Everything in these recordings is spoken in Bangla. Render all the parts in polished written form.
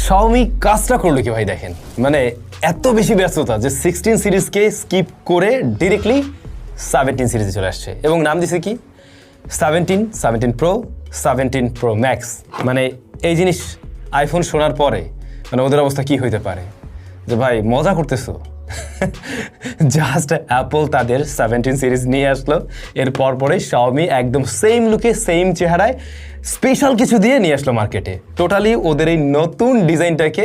Xiaomi কাজটা করলো কি ভাই দেখেন, মানে এত বেশি ব্যস্ততা যে 16 সিরিজকে স্কিপ করে ডিরেক্টলি 17 সিরিজে চলে আসছে এবং নাম দিছে কি 17 Pro, 17 Pro Max। মানে এই জিনিস আইফোন শোনার পরে মানে ওদের অবস্থা কি হইতে পারে যে ভাই মজা করতেছো। জাস্ট অ্যাপল তাদের 17 সিরিজ নিয়ে আসলো, এর পরপরে Xiaomi একদম সেম লুকে সেম চেহারায় স্পেশাল কিছু দিয়ে নিয়ে আসলো মার্কেটে। টোটালি ওদের এই নতুন ডিজাইনটাকে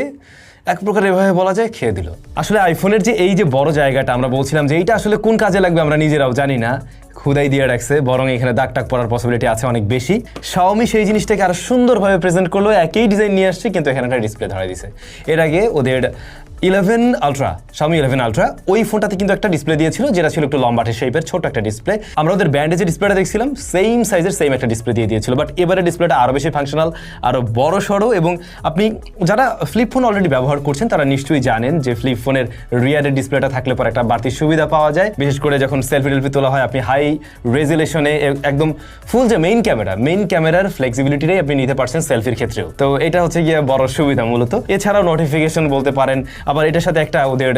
এক প্রকার এভাবে বলা যায় খেয়ে দিল। আসলে আইফোনের যে এই যে বড় জায়গাটা আমরা বলছিলাম যে এইটা আসলে কোন কাজে লাগবে আমরা নিজেরাও জানি না, খুদাই দিয়ে রাখছে, বরং এখানে দাগ টাক পড়ার পসিবিলিটি আছে অনেক বেশি। Xiaomi সেই জিনিসটাকে আরো সুন্দরভাবে প্রেজেন্ট করলো, একই ডিজাইন নিয়ে আসছে কিন্তু এখানে একটা ডিসপ্লে ধরাই দিছে। এর আগে ওদের 11 Ultra, Xiaomi 11 Ultra ওই ফোনটাতে কিন্তু একটা ডিসপ্লে দিয়েছিল যেটা ছিল একটু লম্বাটে শেপের ছোট একটা ডিসপ্লে। আমরা ওদের ব্যান্ডে যে ডিসপ্লেটা দেখছিলাম সেম সাইজের সেম একটা ডিসপ্লে দিয়ে দিয়েছিল, বাট এবারে ডিসপ্লেটা আরো বেশি ফাংশনাল, আরো বড় সড়ো। এবং আপনি যারা ফ্লিপ ফোন অলরেডি ব্যবহার করছেন তারা নিশ্চয়ই জানেন যে ফ্লিপ ফোনের রিয়ারের ডিসপ্লেটা থাকলে পরে একটা বাড়তি সুবিধা পাওয়া যায়, বিশেষ করে যখন সেলফি তোলা হয় আপনি হাই রেজুলেশনে একদম ফুল যে মেইন ক্যামেরার ফ্লেক্সিবিলিটিটাই আপনি নিতে পারছেন সেলফির ক্ষেত্রেও। তো এটা হচ্ছে গিয়ে বড় সুবিধা মূলত। এছাড়াও নোটিফিকেশন বলতে পারেন, আবার এটার সাথে একটা ওদের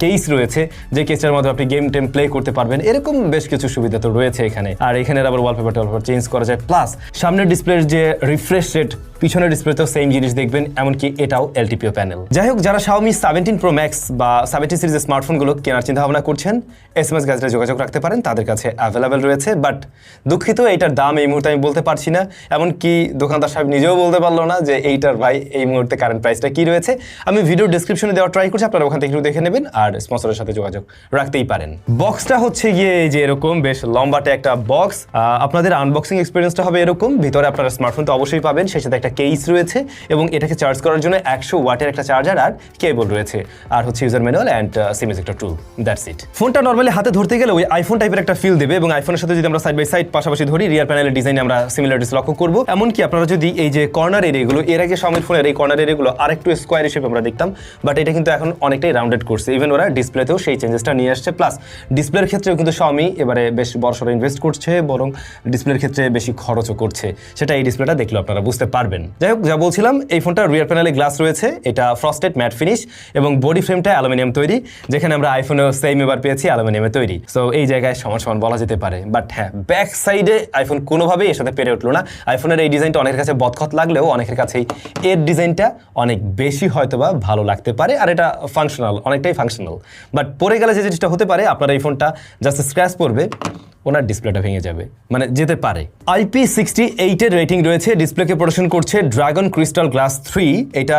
কেস রয়েছে যে কেসের মধ্যে আপনি গেম টেম প্লে করতে পারবেন, এরকম বেশ কিছু সুবিধা তো রয়েছে এখানে। আর এখানে আবার ওয়ালপেপার চেঞ্জ করা যায়, প্লাস সামনের ডিসপ্লের যে রিফ্রেশ রেট পিছনের ডিসপ্লেতেও সেম জিনিস দেখবেন, এমনকি এটাও LTPO প্যানেল। যাই হোক, যারা Xiaomi 17 Pro Max বা 17 সিরিজের স্মার্টফোনগুলো কেনার চিন্তা ভাবনা করছেন SMS গ্যাজেটে যোগাযোগ রাখতে পারেন, তাদের কাছে অ্যাভেলেবেল রয়েছে। বাট দুঃখিত, এইটার দাম এই মুহূর্তে আমি বলতে পারছি না, এমনকি দোকানদার সাহেব নিজেও বলতে পারলো না যে এইটার ভাই এই মুহূর্তে কারেন্ট প্রাইসটা কি রয়েছে। আমি ভিডিও ডেসক্রিপশনে দেওয়ার ট্রাই করছি, আপনারা ওখান থেকে একটু দেখে নেবেন আর স্পন্সরের সাথে যোগাযোগ রাখতেই পারেন। বক্সটা হচ্ছে গিয়ে এই যে এরকম বেশ লম্বাটে একটা বক্স। আপনাদের আনবক্সিং এক্সপিরিয়েন্সটা হবে এরকম, ভিতরে আপনারা স্মার্টফোন তো অবশ্যই পাবেন, সেই সাথে একটা কেস রয়েছে এবং এটাকে চার্জ করার জন্য 100 ওয়াটের একটা চার্জার আর কেবল রয়েছে, আর হচ্ছে user manual and SIM ejector tool, that's it. ফোনটা নরমালি হাতে ধরতে গেলে ওই আইফোন টাইপের একটা ফিল দেবে এবং আইফোনের সাথে যদি আমরা সাইড বাই সাইড পাশাপাশি ধরি রিয়ার প্যানেলের ডিজাইনে আমরা সিমিলারিটিস লক্ষ্য করব। এমনকি আপনারা যদি এই যে কর্নার এরিয়াগুলো, এর আগে Xiaomi ফোনের এই কর্নার এরিয়াগুলো আরেকটু স্কোয়ার শেপ আমরা দেখতাম, বাট এটা কিন্তু এখন অনেকটাই রাউন্ডেড করছে। ইভেন ওরা ডিসপ্লেতেও সেই চেঞ্জেসটা নিয়ে আসছে, প্লাস ডিসপ্লের ক্ষেত্রেও কিন্তু Xiaomi এবারে বেশ বড়সড় ইনভেস্ট করছে, বরং ডিসপ্লের ক্ষেত্রে বেশি খরচও করছে, সেটা এই ডিসপ্লেটা দেখলে আপনারা বুঝতে পারবেন। যাই হোক, যা বলছিলাম, এই ফোনটা রিয়ার প্যানেলে গ্লাস রয়েছে, এটা ফ্রস্টেড ম্যাট ফিনিশ এবং বডি ফ্রেমটা অ্যালুমিনিয়াম তৈরি, যেখানে আমরা আইফোনেও সেম এবার পেয়েছি অ্যালুমিনিয়ামে তৈরি। সো এই জায়গায় সমান বলা যেতে পারে। বাট হ্যাঁ, ব্যাক সাইডে আইফোন কোনোভাবেই এর সাথে পেরে উঠলো না। আইফোনের এই ডিজাইনটা অনেকের কাছে বদখত লাগলেও অনেকের কাছেই এর ডিজাইনটা অনেক বেশি হয়তোবা ভালো লাগতে পারে, আর এটা ফাংশনাল, অনেকটাই ফাংশনাল। বাট পরে গেলে যে জিনিসটা হতে পারে, আপনার এই ফোনটা জাস্ট স্ক্র্যাচ পড়বে, ওনার ডিসপ্লেটা ভেঙে যাবে, মানে যেতে পারে। IP68 এর রেটিং রয়েছে, ডিসপ্লেকে প্রোডাকশন করছে ড্রাগন ক্রিস্টাল গ্লাস 3। এটা